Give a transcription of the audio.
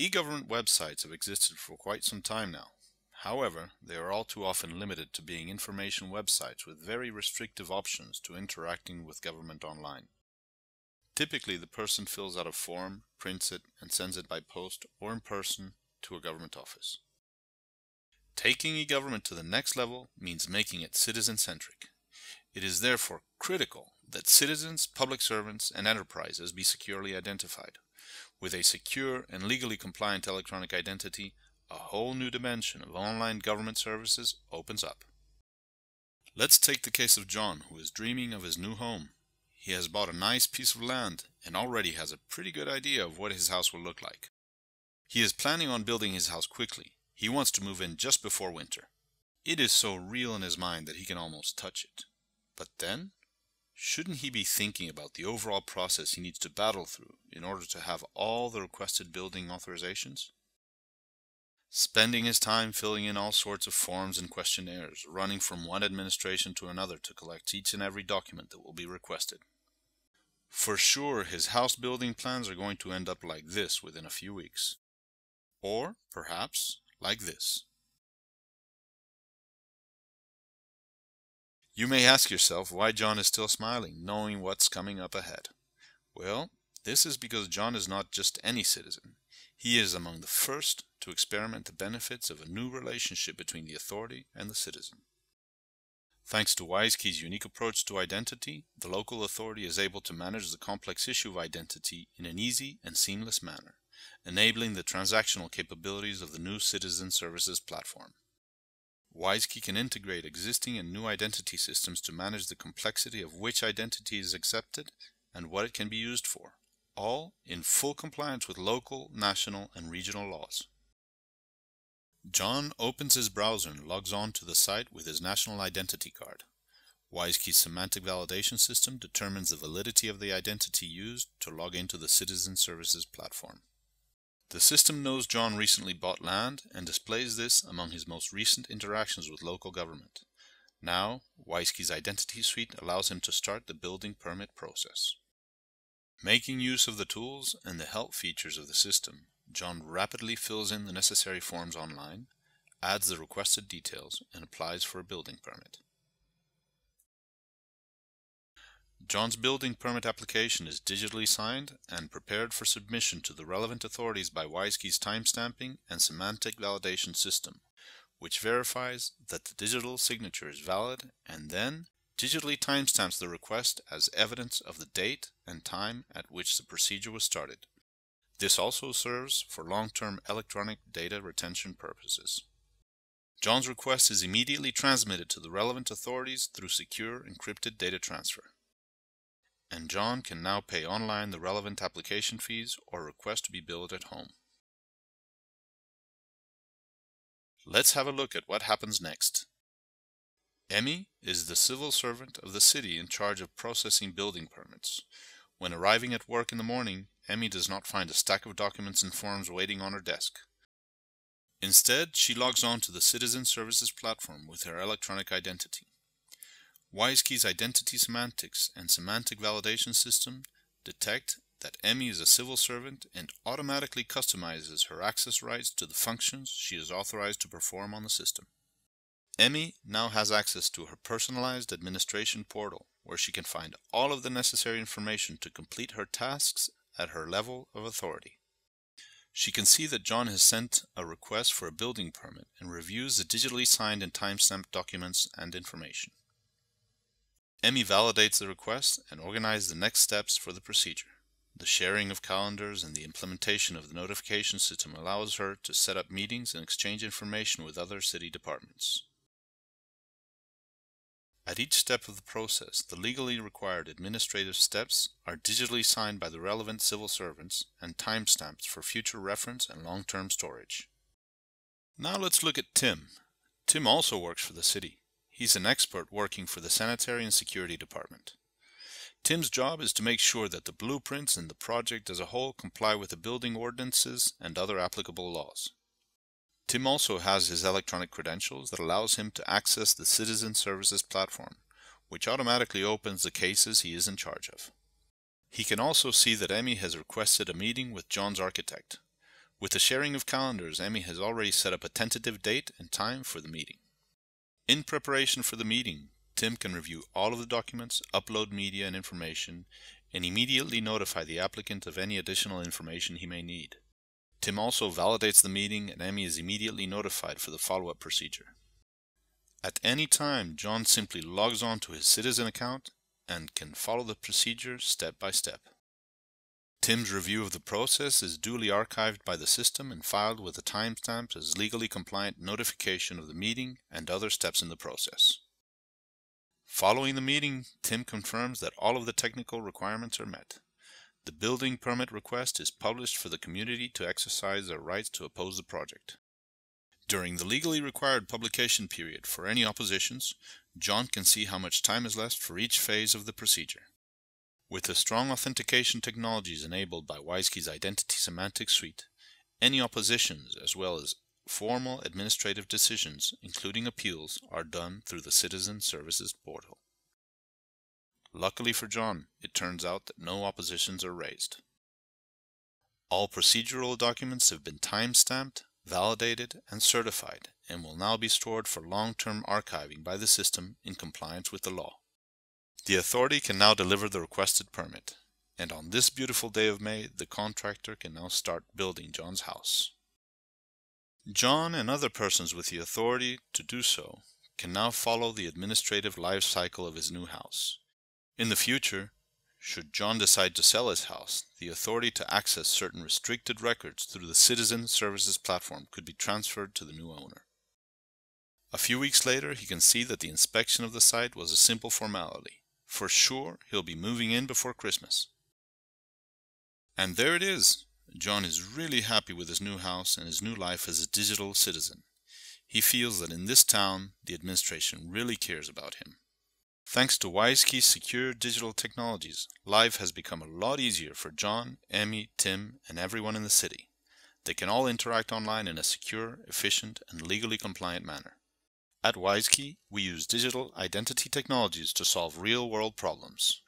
E-government websites have existed for quite some time now. However, they are all too often limited to being information websites with very restrictive options to interacting with government online. Typically, the person fills out a form, prints it, and sends it by post or in person to a government office. Taking e-government to the next level means making it citizen-centric. It is therefore critical that citizens, public servants, and enterprises be securely identified. With a secure and legally compliant electronic identity, a whole new dimension of online government services opens up. Let's take the case of John, who is dreaming of his new home. He has bought a nice piece of land and already has a pretty good idea of what his house will look like. He is planning on building his house quickly. He wants to move in just before winter. It is so real in his mind that he can almost touch it. But then, shouldn't he be thinking about the overall process he needs to battle through in order to have all the requested building authorizations? Spending his time filling in all sorts of forms and questionnaires, running from one administration to another to collect each and every document that will be requested. For sure, his house building plans are going to end up like this within a few weeks. Or, perhaps, like this. You may ask yourself why John is still smiling, knowing what's coming up ahead. Well, this is because John is not just any citizen. He is among the first to experiment the benefits of a new relationship between the authority and the citizen. Thanks to WISeKey's unique approach to identity, the local authority is able to manage the complex issue of identity in an easy and seamless manner, enabling the transactional capabilities of the new Citizen Services platform. WISeKey can integrate existing and new identity systems to manage the complexity of which identity is accepted and what it can be used for, all in full compliance with local, national, and regional laws. John opens his browser and logs on to the site with his national identity card. WISeKey's semantic validation system determines the validity of the identity used to log into the Citizen Services platform. The system knows John recently bought land and displays this among his most recent interactions with local government. Now, WISeKey's identity suite allows him to start the building permit process. Making use of the tools and the help features of the system, John rapidly fills in the necessary forms online, adds the requested details, and applies for a building permit. John's building permit application is digitally signed and prepared for submission to the relevant authorities by WISeKey's timestamping and semantic validation system, which verifies that the digital signature is valid and then digitally timestamps the request as evidence of the date and time at which the procedure was started. This also serves for long-term electronic data retention purposes. John's request is immediately transmitted to the relevant authorities through secure encrypted data transfer. And John can now pay online the relevant application fees or request to be billed at home. Let's have a look at what happens next. Emmy is the civil servant of the city in charge of processing building permits. When arriving at work in the morning, Emmy does not find a stack of documents and forms waiting on her desk. Instead, she logs on to the Citizen Services platform with her electronic identity. WISeKey's identity semantics and semantic validation system detect that Emmy is a civil servant and automatically customizes her access rights to the functions she is authorized to perform on the system. Emmy now has access to her personalized administration portal, where she can find all of the necessary information to complete her tasks at her level of authority. She can see that John has sent a request for a building permit and reviews the digitally signed and timestamped documents and information. Emmy validates the request and organizes the next steps for the procedure. The sharing of calendars and the implementation of the notification system allows her to set up meetings and exchange information with other city departments. At each step of the process, the legally required administrative steps are digitally signed by the relevant civil servants and timestamped for future reference and long-term storage. Now let's look at Tim. Tim also works for the city. He's an expert working for the Sanitary and Security Department. Tim's job is to make sure that the blueprints and the project as a whole comply with the building ordinances and other applicable laws. Tim also has his electronic credentials that allows him to access the Citizen Services platform, which automatically opens the cases he is in charge of. He can also see that Emmy has requested a meeting with John's architect. With the sharing of calendars, Emmy has already set up a tentative date and time for the meeting. In preparation for the meeting, Tim can review all of the documents, upload media and information, and immediately notify the applicant of any additional information he may need. Tim also validates the meeting, and Emmy is immediately notified for the follow-up procedure. At any time, John simply logs on to his Citizen account and can follow the procedure step by step. Tim's review of the process is duly archived by the system and filed with a timestamp as legally compliant notification of the meeting and other steps in the process. Following the meeting, Tim confirms that all of the technical requirements are met. The building permit request is published for the community to exercise their rights to oppose the project. During the legally required publication period for any oppositions, John can see how much time is left for each phase of the procedure. With the strong authentication technologies enabled by WISeKey's Identity Semantic Suite, any oppositions as well as formal administrative decisions, including appeals, are done through the Citizen Services portal. Luckily for John, it turns out that no oppositions are raised. All procedural documents have been time-stamped, validated, and certified, and will now be stored for long-term archiving by the system in compliance with the law. The authority can now deliver the requested permit, and on this beautiful day of May, the contractor can now start building John's house. John and other persons with the authority to do so can now follow the administrative life cycle of his new house. In the future, should John decide to sell his house, the authority to access certain restricted records through the Citizen Services platform could be transferred to the new owner. A few weeks later, he can see that the inspection of the site was a simple formality. For sure, he'll be moving in before Christmas. And there it is. John is really happy with his new house and his new life as a digital citizen. He feels that in this town, the administration really cares about him. Thanks to WISeKey's secure digital technologies, life has become a lot easier for John, Emmy, Tim, and everyone in the city. They can all interact online in a secure, efficient, and legally compliant manner. At WISeKey, we use digital identity technologies to solve real-world problems.